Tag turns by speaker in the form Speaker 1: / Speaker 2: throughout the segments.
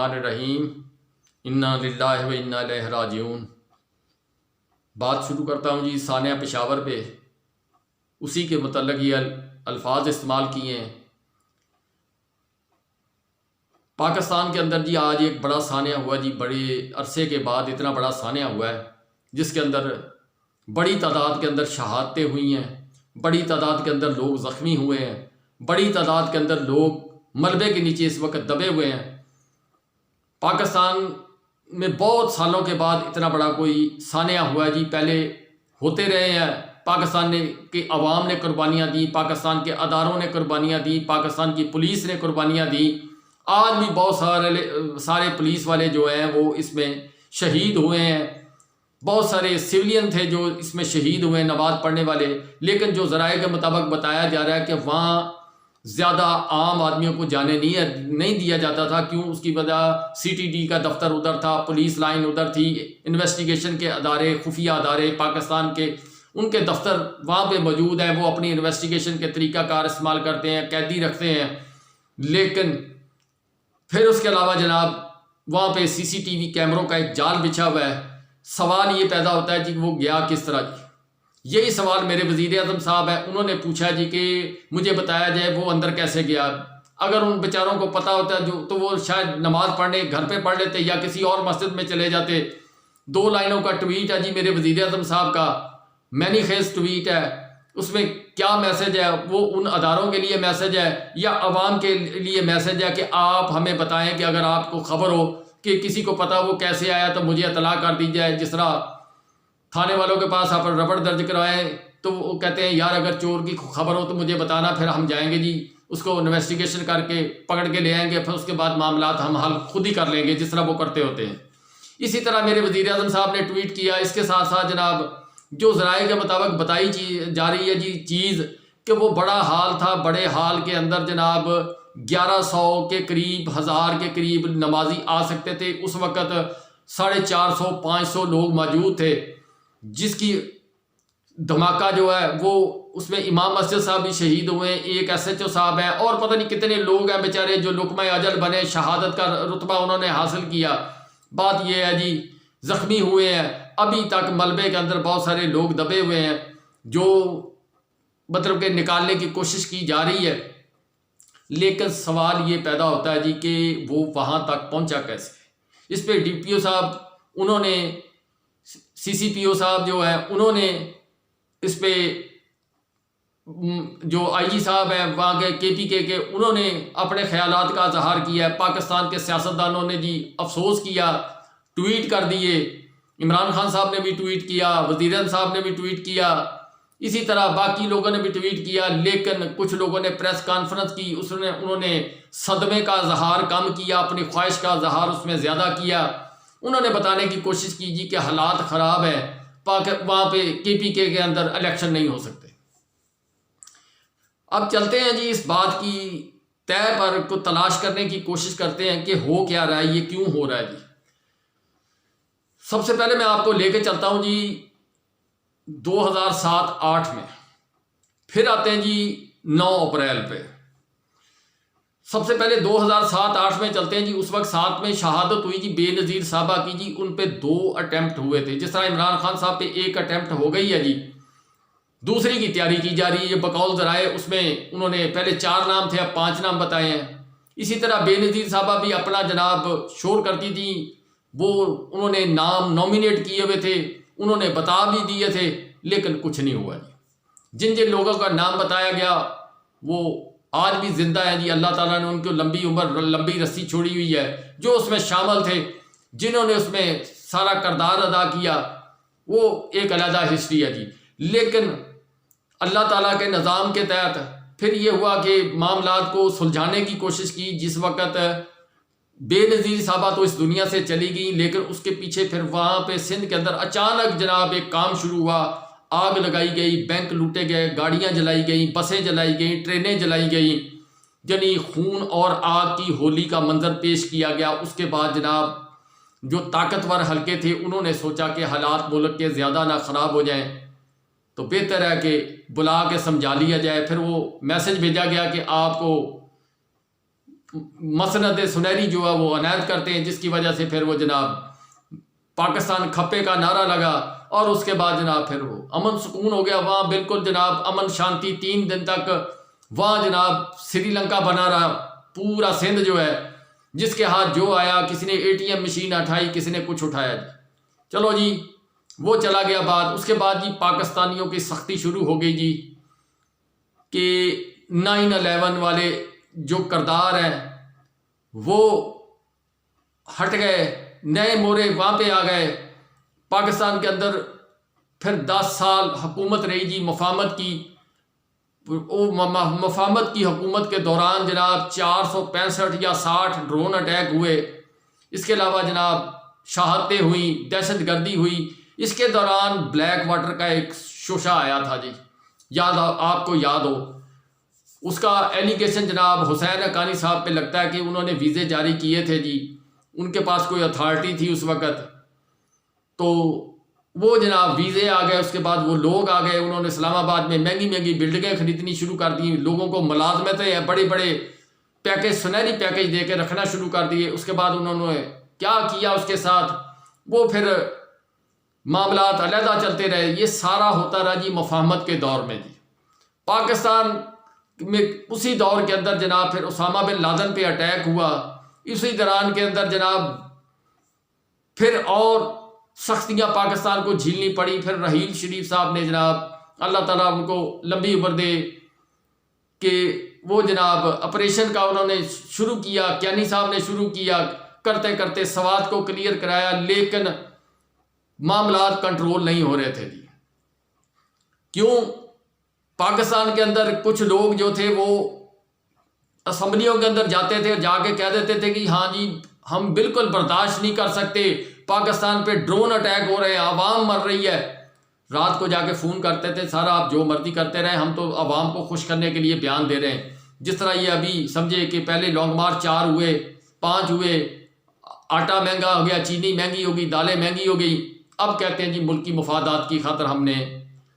Speaker 1: الرحمن الرحیم انا للہ و انا الیہ راجعون۔ بات شروع کرتا ہوں جی سانحہ پشاور پہ، اسی کے متعلق یہ الفاظ استعمال کیے ہیں۔ پاکستان کے اندر جی آج ایک بڑا سانحہ ہوا جی، بڑے عرصے کے بعد اتنا بڑا سانحہ ہوا ہے جس کے اندر بڑی تعداد کے اندر شہادتیں ہوئی ہیں، بڑی تعداد کے اندر لوگ زخمی ہوئے ہیں، بڑی تعداد کے اندر لوگ ملبے کے نیچے اس وقت دبے ہوئے ہیں۔ پاکستان میں بہت سالوں کے بعد اتنا بڑا کوئی سانحہ ہوا ہے جی، پہلے ہوتے رہے ہیں، پاکستان کے عوام نے قربانیاں دی، پاکستان کے اداروں نے قربانیاں دی، پاکستان کی پولیس نے قربانیاں دی۔ آج بھی بہت سارے پولیس والے جو ہیں وہ اس میں شہید ہوئے ہیں، بہت سارے سویلین تھے جو اس میں شہید ہوئے ہیں، نماز پڑھنے والے۔ لیکن جو ذرائع کے مطابق بتایا جا رہا ہے کہ وہاں زیادہ عام آدمیوں کو جانے نہیں دیا جاتا تھا۔ کیوں؟ اس کی وجہ CTD کا دفتر ادھر تھا، پولیس لائن ادھر تھی، انویسٹیگیشن کے ادارے، خفیہ ادارے پاکستان کے، ان کے دفتر وہاں پہ موجود ہیں، وہ اپنی انویسٹیگیشن کے طریقہ کار استعمال کرتے ہیں، قیدی رکھتے ہیں۔ لیکن پھر اس کے علاوہ جناب وہاں پہ CCTV کیمروں کا ایک جال بچھا ہوا ہے۔ سوال یہ پیدا ہوتا ہے جی وہ گیا کس طرح جی؟ یہی سوال میرے وزیر اعظم صاحب ہیں، انہوں نے پوچھا جی کہ مجھے بتایا جائے وہ اندر کیسے گیا۔ اگر ان بیچاروں کو پتہ ہوتا تو وہ شاید نماز پڑھنے گھر پہ پڑھ لیتے یا کسی اور مسجد میں چلے جاتے۔ 2 لائنوں کا ٹویٹ ہے جی میرے وزیر اعظم صاحب کا، مینی خیز ٹویٹ ہے۔ اس میں کیا میسج ہے؟ وہ ان اداروں کے لیے میسج ہے یا عوام کے لیے میسج ہے کہ آپ ہمیں بتائیں کہ اگر آپ کو خبر ہو کہ کسی کو پتہ وہ کیسے آیا تو مجھے اطلاع کر دی جائے۔ جس طرح تھانے والوں کے پاس آپ رپورٹ درج کروائیں تو وہ کہتے ہیں یار اگر چور کی خبر ہو تو مجھے بتانا، پھر ہم جائیں گے جی اس کو انویسٹیگیشن کر کے پکڑ کے لے آئیں گے، پھر اس کے بعد معاملات ہم حل خود ہی کر لیں گے، جس طرح وہ کرتے ہوتے ہیں۔ اسی طرح میرے وزیر اعظم صاحب نے ٹویٹ کیا۔ اس کے ساتھ ساتھ جناب جو ذرائع کے مطابق بتائی جا رہی ہے جی چیز کہ وہ بڑا ہال تھا، بڑے ہال کے اندر جناب 1100 کے قریب، 1000 کے قریب نمازی آ سکتے تھے۔ اس وقت 450-500 لوگ موجود تھے، جس کی دھماکہ جو ہے وہ اس میں امام مسجد صاحب بھی شہید ہوئے ہیں، ایک SHO صاحب ہیں، اور پتہ نہیں کتنے لوگ ہیں بیچارے جو لقمہ اجل بنے، شہادت کا رتبہ انہوں نے حاصل کیا۔ بات یہ ہے جی زخمی ہوئے ہیں، ابھی تک ملبے کے اندر بہت سارے لوگ دبے ہوئے ہیں جو مطلب کہ نکالنے کی کوشش کی جا رہی ہے۔ لیکن سوال یہ پیدا ہوتا ہے جی کہ وہ وہاں تک پہنچا کیسے؟ اس پہ DPO صاحب انہوں نے، CCPO صاحب جو ہے انہوں نے اس پہ، جو IG صاحب ہیں وہاں کے KPK کے، انہوں نے اپنے خیالات کا اظہار کیا ہے۔ پاکستان کے سیاستدانوں نے جی افسوس کیا، ٹویٹ کر دیے، عمران خان صاحب نے بھی ٹویٹ کیا، وزیر اعظم صاحب نے بھی ٹویٹ کیا، اسی طرح باقی لوگوں نے بھی ٹویٹ کیا۔ لیکن کچھ لوگوں نے پریس کانفرنس کی، انہوں نے صدمے کا اظہار کم کیا، اپنی خواہش کا اظہار اس میں زیادہ کیا۔ انہوں نے بتانے کی کوشش کی جی کہ حالات خراب ہیں، وہاں پہ KPK کے اندر الیکشن نہیں ہو سکتے۔ اب چلتے ہیں جی اس بات کی طے پر کو تلاش کرنے کی کوشش کرتے ہیں کہ ہو کیا رہا ہے، یہ کیوں ہو رہا ہے جی۔ سب سے پہلے میں آپ کو لے کے چلتا ہوں جی 2007-8 میں، پھر آتے ہیں جی 9 اپریل پہ۔ سب سے پہلے 2007-8 میں چلتے ہیں جی، اس وقت 7 میں شہادت ہوئی جی بے نظیر صاحبہ کی جی، ان پہ 2 اٹیمپٹ ہوئے تھے۔ جس طرح عمران خان صاحب پہ 1 اٹیمپٹ ہو گئی ہے جی، دوسری کی تیاری کی جا رہی ہے بقول ذرائع۔ اس میں انہوں نے پہلے 4 نام تھے، اب 5 نام بتائے ہیں۔ اسی طرح بے نظیر صاحبہ بھی اپنا جناب شور کرتی تھی، وہ انہوں نے نام نامینیٹ کیے ہوئے تھے، انہوں نے بتا بھی دیے تھے، لیکن کچھ نہیں ہوا جی۔ جن لوگوں کا نام بتایا گیا وہ آج بھی زندہ ہیں جی، اللہ تعالیٰ نے ان کو لمبی عمر، لمبی رسی چھوڑی ہوئی ہے۔ جو اس میں شامل تھے، جنہوں نے اس میں سارا کردار ادا کیا، وہ ایک علیحدہ ہسٹری ہے جی۔ لیکن اللہ تعالیٰ کے نظام کے تحت پھر یہ ہوا کہ معاملات کو سلجھانے کی کوشش کی۔ جس وقت بے نظیر صاحبہ تو اس دنیا سے چلی گئی، لیکن اس کے پیچھے پھر وہاں پہ سندھ کے اندر اچانک جناب ایک کام شروع ہوا، آگ لگائی گئی، بینک لوٹے گئے، گاڑیاں جلائی گئیں، بسیں جلائی گئیں، ٹرینیں جلائی گئیں، یعنی خون اور آگ کی ہولی کا منظر پیش کیا گیا۔ اس کے بعد جناب جو طاقتور حلقے تھے انہوں نے سوچا کہ حالات ملک کے زیادہ نہ خراب ہو جائیں تو بہتر ہے کہ بلا کے سمجھا لیا جائے۔ پھر وہ میسج بھیجا گیا کہ آپ کو مسند سنہری جو ہے وہ عنایت کرتے ہیں، جس کی وجہ سے پھر وہ جناب پاکستان کھپے کا نعرہ لگا، اور اس کے بعد جناب پھر وہ امن سکون ہو گیا وہاں، بالکل جناب امن شانتی 3 دن تک وہاں جناب سری لنکا بنا رہا، پورا سندھ جو ہے جس کے ہاتھ جو آیا، کسی نے ATM مشین اٹھائی، کسی نے کچھ اٹھایا جی، چلو جی وہ چلا گیا بات۔ اس کے بعد جی پاکستانیوں کی سختی شروع ہو گئی جی، کہ 9/11 والے جو کردار ہیں وہ ہٹ گئے، نئے مورے وہاں پہ آ گئے۔ پاکستان کے اندر پھر 10 سال حکومت رہی جی مفاہمت کی، مفاہمت کی حکومت کے دوران جناب 465 یا 60 ڈرون اٹیک ہوئے، اس کے علاوہ جناب شہادتیں ہوئیں، دہشت گردی ہوئی۔ اس کے دوران بلیک واٹر کا ایک شوشہ آیا تھا جی، آپ کو یاد ہو، اس کا ایلیگیشن جناب حسین حقانی صاحب پہ لگتا ہے کہ انہوں نے ویزے جاری کیے تھے جی، ان کے پاس کوئی اتھارٹی تھی اس وقت، تو وہ جناب ویزے آ گئے، اس کے بعد وہ لوگ آ گئے، انہوں نے اسلام آباد میں مہنگی مہنگی بلڈنگیں خریدنی شروع کر دی، لوگوں کو ملازمتیں بڑے بڑے پیکج، سنہری پیکج دے کے رکھنا شروع کر دیے۔ اس کے بعد انہوں نے کیا کیا اس کے ساتھ، وہ پھر معاملات علیحدہ چلتے رہے۔ یہ سارا ہوتا رہا جی مفاہمت کے دور میں جی۔ پاکستان میں اسی دور کے اندر جناب پھر اسامہ بن لادن پہ اٹیک ہوا، اسی دوران کے اندر جناب پھر اور سختیاں پاکستان کو جھیلنی پڑی۔ پھر رحیل شریف صاحب نے جناب اللہ تعالیٰ ان کو لمبی عمر دے کہ وہ جناب آپریشن کا انہوں نے شروع کیا، کیانی صاحب نے شروع کیا، کرتے کرتے سوات کو کلیئر کرایا، لیکن معاملات کنٹرول نہیں ہو رہے تھے جی۔ کیوں؟ پاکستان کے اندر کچھ لوگ جو تھے وہ اسمبلیوں کے اندر جاتے تھے، جا کے کہہ دیتے تھے کہ ہاں جی ہم بالکل برداشت نہیں کر سکتے، پاکستان پہ ڈرون اٹیک ہو رہے ہیں، عوام مر رہی ہے۔ رات کو جا کے فون کرتے تھے، سارا آپ جو مرضی کرتے رہے، ہم تو عوام کو خوش کرنے کے لیے بیان دے رہے ہیں۔ جس طرح یہ ابھی سمجھے کہ پہلے لانگ مارچ 4 ہوئے، 5 ہوئے، آٹا مہنگا ہو گیا، چینی مہنگی ہو گئی، دالیں مہنگی ہو گئی، اب کہتے ہیں جی ملکی مفادات کی خاطر ہم نے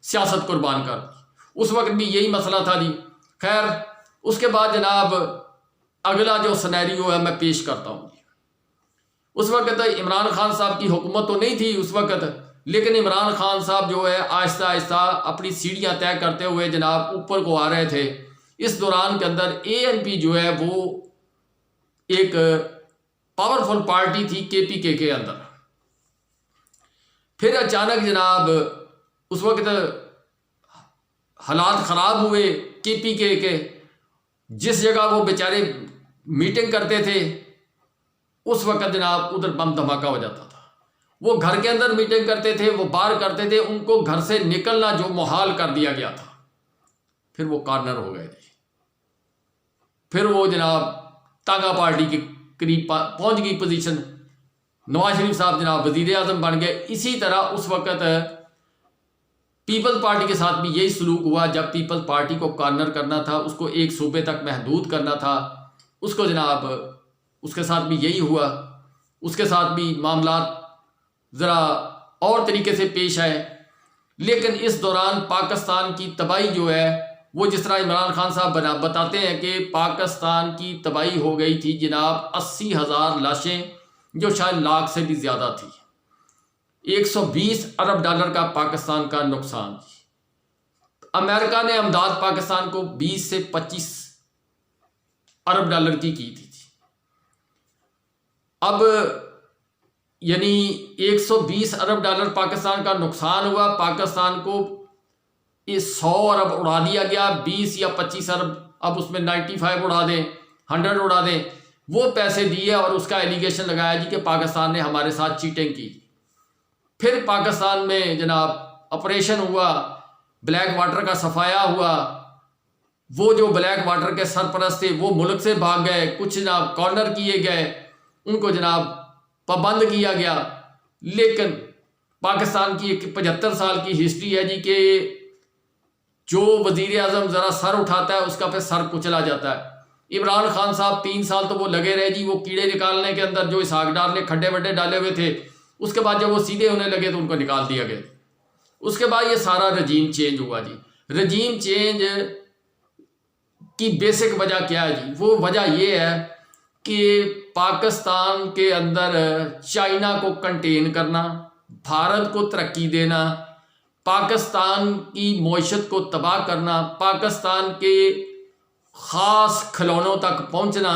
Speaker 1: سیاست قربان کر دی۔ اس وقت بھی یہی مسئلہ تھا جی۔ خیر اس کے بعد جناب اگلا جو سینیریو ہے میں پیش کرتا ہوں جی۔ اس وقت عمران خان صاحب کی حکومت تو نہیں تھی اس وقت، لیکن عمران خان صاحب جو ہے آہستہ آہستہ اپنی سیڑھیاں طے کرتے ہوئے جناب اوپر کو آ رہے تھے۔ اس دوران کے اندر ANP جو ہے وہ ایک پاورفل پارٹی تھی KPK کے اندر۔ پھر اچانک جناب اس وقت حالات خراب ہوئے KPK کے، جس جگہ وہ بیچارے میٹنگ کرتے تھے اس وقت جناب ادھر بم دھماکہ ہو جاتا تھا۔ وہ گھر کے اندر میٹنگ کرتے تھے، وہ باہر کرتے تھے، ان کو گھر سے نکلنا جو محال کر دیا گیا تھا۔ پھر وہ کارنر ہو گئے جی، پھر وہ جناب تانگا پارٹی کے قریب پہنچ گئی پوزیشن، نواز شریف صاحب جناب وزیر اعظم بن گئے۔ اسی طرح اس وقت پیپلز پارٹی کے ساتھ بھی یہی سلوک ہوا۔ جب پیپلز پارٹی کو کارنر کرنا تھا، اس کو ایک صوبے تک محدود کرنا تھا، اس کو جناب اس کے ساتھ بھی یہی ہوا۔ اس کے ساتھ بھی معاملات ذرا اور طریقے سے پیش آئے۔ لیکن اس دوران پاکستان کی تباہی جو ہے وہ جس طرح عمران خان صاحب بتاتے ہیں کہ پاکستان کی تباہی ہو گئی تھی جناب 80,000 لاشیں، جو شاید لاکھ سے بھی زیادہ تھی۔ 120 ارب ڈالر کا پاکستان کا نقصان۔ امریکہ نے امداد پاکستان کو 20 سے 25 ارب ڈالر کی تھی۔ اب یعنی 120 ارب ڈالر پاکستان کا نقصان ہوا، پاکستان کو 100 ارب اڑا دیا گیا، 20 یا 25 ارب، اب اس میں 95 اڑا دیں، 100 اڑا دیں، وہ پیسے دیے اور اس کا ایلیگیشن لگایا جی کہ پاکستان نے ہمارے ساتھ چیٹنگ کی۔ پھر پاکستان میں جناب آپریشن ہوا، بلیک واٹر کا صفایا ہوا، وہ جو بلیک واٹر کے سرپرست تھے وہ ملک سے بھاگ گئے، کچھ جناب کارنر کیے گئے، ان کو جناب پابند کیا گیا۔ لیکن پاکستان کی ایک 75 سال کی ہسٹری ہے جی کہ جو وزیر اعظم ذرا سر اٹھاتا ہے اس کا پھر سر کچلا جاتا ہے۔ عمران خان صاحب 3 سال تو وہ لگے رہے جی، وہ کیڑے نکالنے کے اندر جو اسحاق ڈار نے کھڈے وڈے ڈالے ہوئے تھے، اس کے بعد جب وہ سیدھے ہونے لگے تو ان کو نکال دیا گیا۔ اس کے بعد یہ سارا رجیم چینج ہوا جی۔ رجیم چینج کی بیسک وجہ کیا ہے جی؟ وہ وجہ یہ ہے کہ پاکستان کے اندر چائنا کو کنٹین کرنا، بھارت کو ترقی دینا، پاکستان کی معیشت کو تباہ کرنا، پاکستان کے خاص کھلونوں تک پہنچنا،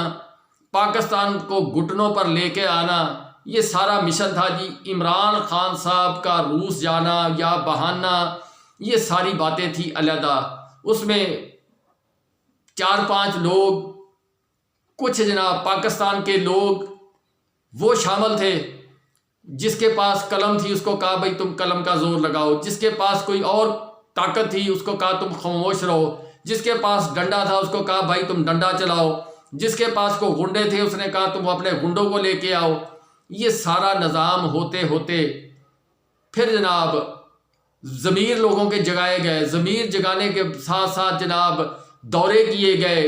Speaker 1: پاکستان کو گھٹنوں پر لے کے آنا، یہ سارا مشن تھا جی۔ عمران خان صاحب کا روس جانا یا بہانا، یہ ساری باتیں تھی علیحدہ۔ اس میں 4-5 لوگ، کچھ جناب پاکستان کے لوگ وہ شامل تھے۔ جس کے پاس قلم تھی اس کو کہا بھائی تم قلم کا زور لگاؤ، جس کے پاس کوئی اور طاقت تھی اس کو کہا تم خاموش رہو، جس کے پاس ڈنڈا تھا اس کو کہا بھائی تم ڈنڈا چلاؤ، جس کے پاس کو گنڈے تھے اس نے کہا تم اپنے گنڈوں کو لے کے آؤ۔ یہ سارا نظام ہوتے ہوتے پھر جناب ضمیر لوگوں کے جگائے گئے، ضمیر جگانے کے ساتھ ساتھ جناب دورے کیے گئے،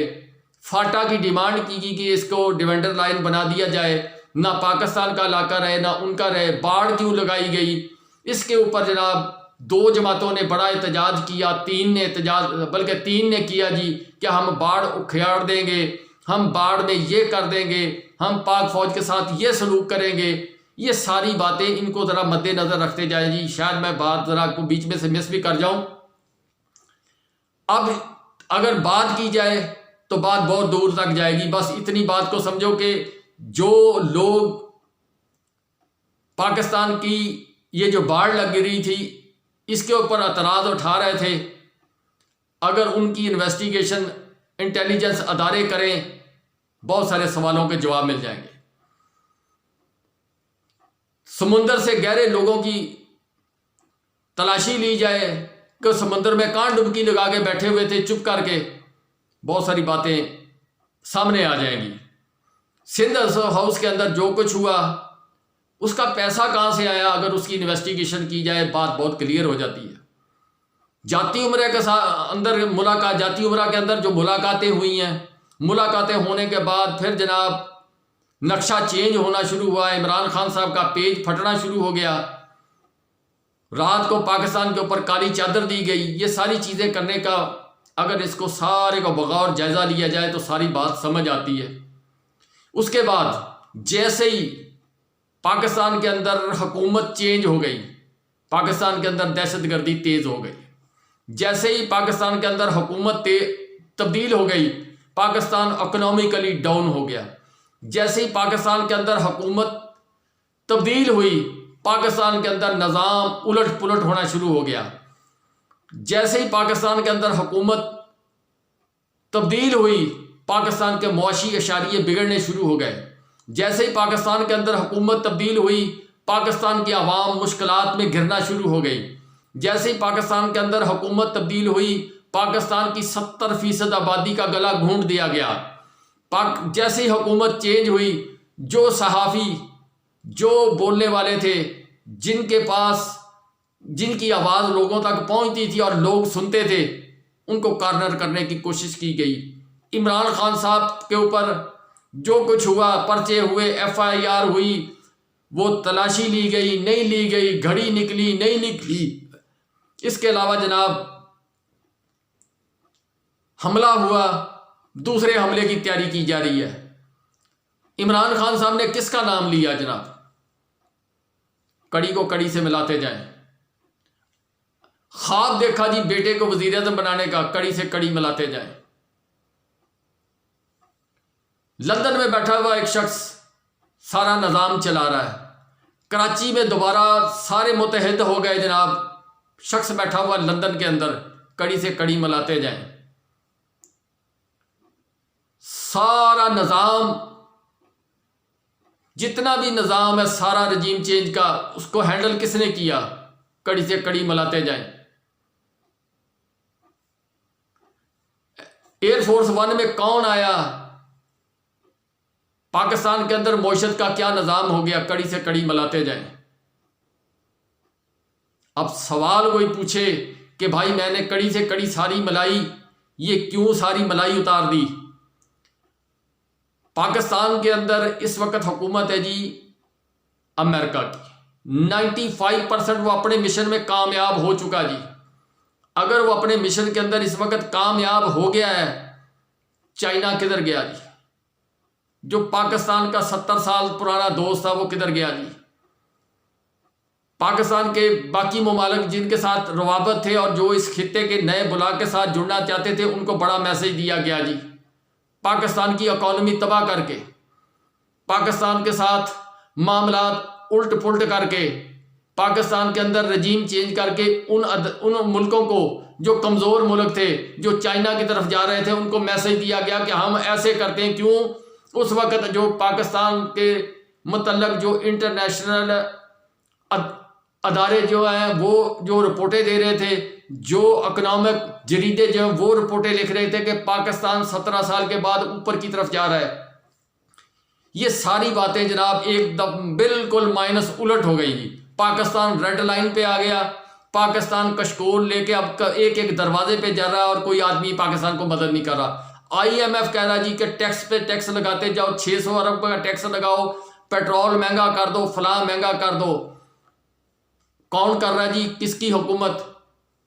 Speaker 1: فاٹا کی ڈیمانڈ کی گئی کہ اس کو ڈیفینڈر لائن بنا دیا جائے، نہ پاکستان کا علاقہ رہے نہ ان کا رہے، باڑ کیوں لگائی گئی۔ اس کے اوپر جناب 2 جماعتوں نے بڑا احتجاج کیا، 3 نے کیا جی کہ ہم باڑ اکھیاڑ دیں گے، ہم باڑ میں یہ کر دیں گے، ہم پاک فوج کے ساتھ یہ سلوک کریں گے۔ یہ ساری باتیں ان کو ذرا مد نظر رکھتے جائیں جی، شاید میں بات ذرا کو بیچ میں سے مس بھی کر جاؤں۔ اب اگر بات کی جائے تو بات بہت دور تک جائے گی، بس اتنی بات کو سمجھو کہ جو لوگ پاکستان کی یہ جو باڑ لگ رہی تھی اس کے اوپر اعتراض اٹھا رہے تھے، اگر ان کی انویسٹیگیشن انٹیلیجنس ادارے کریں بہت سارے سوالوں کے جواب مل جائیں گے۔ سمندر سے گہرے لوگوں کی تلاشی لی جائے کہ سمندر میں کہاں ڈبکی لگا کے بیٹھے ہوئے تھے چپ کر کے، بہت ساری باتیں سامنے آ جائیں گی۔ سندھ ہاؤس کے اندر جو کچھ ہوا اس کا پیسہ کہاں سے آیا، اگر اس کی انویسٹیگیشن کی جائے بات بہت کلیئر ہو جاتی ہے۔ جاتی عمرہ کے اندر جاتی عمرہ کے اندر جو ملاقاتیں ہوئی ہیں، ملاقاتیں ہونے کے بعد پھر جناب نقشہ چینج ہونا شروع ہوا، عمران خان صاحب کا پیج پھٹنا شروع ہو گیا، رات کو پاکستان کے اوپر کالی چادر دی گئی۔ یہ ساری چیزیں کرنے کا اگر اس کو سارے کو بغور جائزہ لیا جائے تو ساری بات سمجھ آتی ہے۔ اس کے بعد جیسے ہی پاکستان کے اندر حکومت چینج ہو گئی، پاکستان کے اندر دہشت گردی تیز ہو گئی، جیسے ہی پاکستان کے اندر حکومت تبدیل ہو گئی، پاکستان اکنامکلی ڈاؤن ہو گیا۔ جیسے ہی پاکستان کے اندر حکومت تبدیل ہوئی، پاکستان کے اندر نظام الٹ پلٹ ہونا شروع ہو گیا۔ جیسے ہی پاکستان کے اندر حکومت تبدیل ہوئی، پاکستان کے معاشی اشاریے بگڑنے شروع ہو گئے۔ جیسے ہی پاکستان کے اندر حکومت تبدیل ہوئی، پاکستان کی عوام مشکلات میں گھرنا شروع ہو گئی۔ جیسے ہی پاکستان کے اندر حکومت تبدیل ہوئی، پاکستان کی 70% آبادی کا گلا گھونٹ دیا گیا۔ جیسے ہی حکومت چینج ہوئی، جو صحافی، جو بولنے والے تھے، جن کی آواز لوگوں تک پہنچتی تھی اور لوگ سنتے تھے، ان کو کارنر کرنے کی کوشش کی گئی۔ عمران خان صاحب کے اوپر جو کچھ ہوا، پرچے ہوئے، FIR ہوئی، وہ تلاشی لی گئی، نہیں لی گئی، گھڑی نکلی، نہیں نکلی۔ اس کے علاوہ جناب حملہ ہوا، دوسرے حملے کی تیاری کی جا رہی ہے۔ عمران خان صاحب نے کس کا نام لیا جناب؟ کڑی کو کڑی سے ملاتے جائیں۔ خواب دیکھا جی بیٹے کو وزیر اعظم بنانے کا، کڑی سے کڑی ملاتے جائیں۔ لندن میں بیٹھا ہوا ایک شخص سارا نظام چلا رہا ہے، کراچی میں دوبارہ سارے متحد ہو گئے جناب، شخص بیٹھا ہوا لندن کے اندر، کڑی سے کڑی ملاتے جائیں۔ سارا نظام، جتنا بھی نظام ہے، سارا رجیم چینج کا، اس کو ہینڈل کس نے کیا؟ کڑی سے کڑی ملاتے جائیں۔ ایئر فورس 1 میں کون آیا؟ پاکستان کے اندر معیشت کا کیا نظام ہو گیا؟ کڑی سے کڑی ملاتے جائیں۔ اب سوال کوئی پوچھے کہ بھائی میں نے کڑی سے کڑی ساری ملائی، یہ کیوں ساری ملائی اتار دی؟ پاکستان کے اندر اس وقت حکومت ہے جی امریکہ کی، 95% وہ اپنے مشن میں کامیاب ہو چکا جی۔ اگر وہ اپنے مشن کے اندر اس وقت کامیاب ہو گیا ہے، چائنا کدھر گیا جی؟ جو پاکستان کا 70 سال پرانا دوست تھا وہ کدھر گیا جی؟ پاکستان کے باقی ممالک جن کے ساتھ روابط تھے اور جو اس خطے کے نئے بلاک کے ساتھ جڑنا چاہتے تھے ان کو بڑا میسج دیا گیا جی، پاکستان کی اکانومی تباہ کر کے، پاکستان کے ساتھ معاملات الٹ پلٹ کر کے، پاکستان کے اندر رجیم چینج کر کے ان ملکوں کو جو کمزور ملک تھے، جو چائنا کی طرف جا رہے تھے، ان کو میسج دیا گیا کہ ہم ایسے کرتے ہیں کیوں؟ اس وقت جو پاکستان کے متعلق جو انٹرنیشنل ادارے جو ہیں وہ جو رپورٹیں دے رہے تھے، جو اکنامک جریدے جو ہیں وہ رپورٹیں لکھ رہے تھے کہ پاکستان 17 سال کے بعد اوپر کی طرف جا رہا ہے، یہ ساری باتیں جناب ایک دم بالکل مائنس الٹ ہو گئی جی۔ پاکستان ریڈ لائن پہ آ گیا، پاکستان کشکول لے کے اب ایک ایک دروازے پہ جا رہا ہے اور کوئی آدمی پاکستان کو مدد نہیں کر رہا۔ IMF کہہ رہا جی کہ ٹیکس پہ ٹیکس لگاتے جاؤ، 600 ارب کا ٹیکس لگاؤ، پیٹرول مہنگا کر دو، فلاں مہنگا کر دو۔ کون کر رہا ہے جی؟ کس کی حکومت؟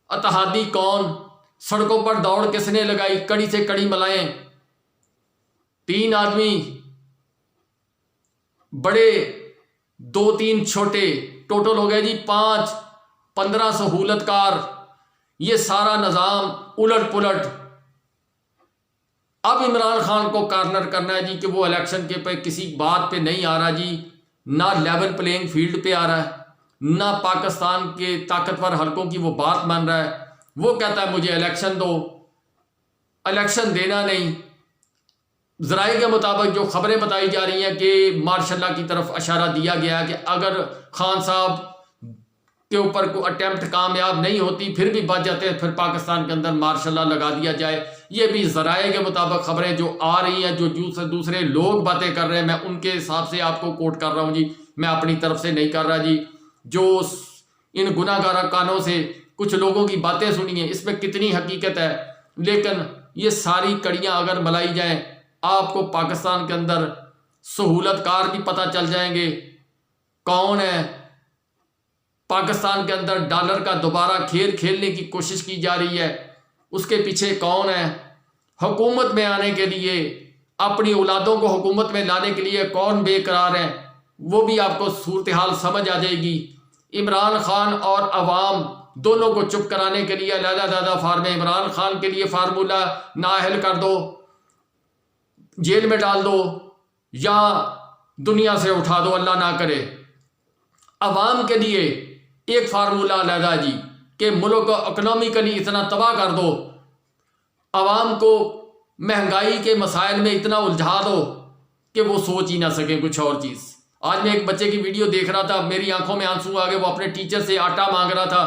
Speaker 1: اتحادی کون؟ سڑکوں پر دوڑ کس نے لگائی؟ کڑی سے کڑی ملائیں، 3 آدمی بڑے 2-3 چھوٹے، ٹوٹل ہو گئے جی 15 سہولت کار، یہ سارا نظام الٹ پلٹ۔ اب عمران خان کو کارنر کرنا ہے جی کہ وہ الیکشن کے پہ کسی بات پہ نہیں آ رہا جی، نہ لیول پلینگ فیلڈ پہ آ رہا ہے، نہ پاکستان کے طاقتور حلقوں کی وہ بات مان رہا ہے۔ وہ کہتا ہے مجھے الیکشن دو، الیکشن دینا نہیں۔ ذرائع کے مطابق جو خبریں بتائی جا رہی ہیں کہ مارشاء اللہ کی طرف اشارہ دیا گیا ہے کہ اگر خان صاحب کے اوپر کوئی اٹیمپٹ کامیاب نہیں ہوتی، پھر بھی بچ جاتے ہیں، پھر پاکستان کے اندر مارشاء اللہ لگا دیا جائے۔ یہ بھی ذرائع کے مطابق خبریں جو آ رہی ہیں، جو دوسرے لوگ باتیں کر رہے ہیں، میں ان کے حساب سے آپ کو کوٹ کر رہا ہوں جی، میں اپنی طرف سے نہیں کر رہا جی۔ جو ان گناہ گار کانوں سے کچھ لوگوں کی باتیں سنی ہیں، اس میں کتنی حقیقت ہے، لیکن یہ ساری کڑیاں اگر ملائی جائیں، آپ کو پاکستان کے اندر سہولت کار بھی پتہ چل جائیں گے کون ہے۔ پاکستان کے اندر ڈالر کا دوبارہ کھیل کھیلنے کی کوشش کی جا رہی ہے، اس کے پیچھے کون ہے؟ حکومت میں آنے کے لیے، اپنی اولادوں کو حکومت میں لانے کے لیے کون بے قرار ہے، وہ بھی آپ کو صورتحال سمجھ آ جائے گی۔ عمران خان اور عوام دونوں کو چپ کرانے کے لیے علیحدہ فارمیں، عمران خان کے لیے فارمولہ نااہل کر دو، جیل میں ڈال دو یا دنیا سے اٹھا دو، اللہ نہ کرے۔ عوام کے لیے ایک فارمولہ علیحدہ جی کہ ملک کو اکنامیکلی اتنا تباہ کر دو، عوام کو مہنگائی کے مسائل میں اتنا الجھا دو کہ وہ سوچ ہی نہ سکیں کچھ اور چیز۔ آج میں ایک بچے کی ویڈیو دیکھ رہا تھا، میری آنکھوں میں آنسو آ گئے، وہ اپنے ٹیچر سے آٹا مانگ رہا تھا،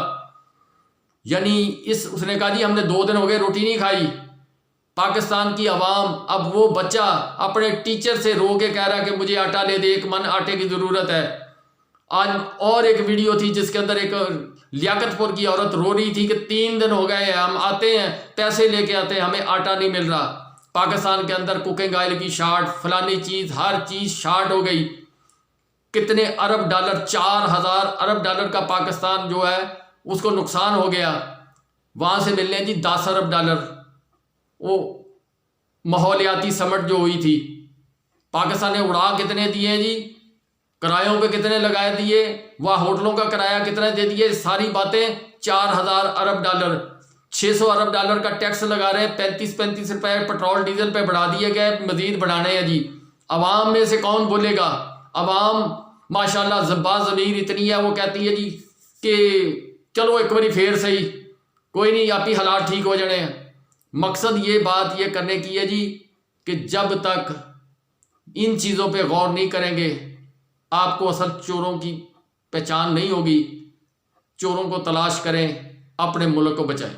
Speaker 1: یعنی اس نے کہا جی ہم نے 2 دن ہو گئے روٹی نہیں کھائی۔ پاکستان کی عوام، اب وہ بچہ اپنے ٹیچر سے رو کے کہہ رہا کہ مجھے آٹا لے دے، 1 من آٹے کی ضرورت ہے۔ آج اور ایک ویڈیو تھی جس کے اندر ایک لیاقت پور کی عورت رو رہی تھی کہ 3 دن ہو گئے ہیں، ہم آتے ہیں پیسے لے کے آتے ہیں، ہمیں آٹا نہیں مل رہا۔ پاکستان کے اندر کوکنگ آئل کی شارٹ، فلانی چیز، ہر چیز شارٹ ہو گئی۔ کتنے ارب ڈالر، 4000 ارب ڈالر کا پاکستان جو ہے اس کو نقصان ہو گیا۔ وہاں سے ملنے جی 10 ارب ڈالر، وہ ماحولیاتی سمٹ جو ہوئی تھی۔ پاکستان نے اڑا کتنے دیے جی، کرایوں پہ کتنے لگائے دیے، وہاں ہوٹلوں کا کرایہ کتنے دے دیے، ساری باتیں 4000 ارب ڈالر، 600 ارب ڈالر کا ٹیکس لگا رہے ہیں، 35 روپے پیٹرول ڈیزل پہ بڑھا دیے گئے، مزید بڑھانے ہیں جی۔ عوام میں سے کون بولے گا؟ عوام ماشاءاللہ ضمیر اتنی ہے، وہ کہتی ہے جی کہ چلو ایک باری پھر صحیح، کوئی نہیں، آپ ہی حالات ٹھیک ہو جانے ہیں۔ مقصد یہ بات یہ کرنے کی ہے جی کہ جب تک ان چیزوں پہ غور نہیں کریں گے، آپ کو اصل چوروں کی پہچان نہیں ہوگی۔ چوروں کو تلاش کریں، اپنے ملک کو بچائیں۔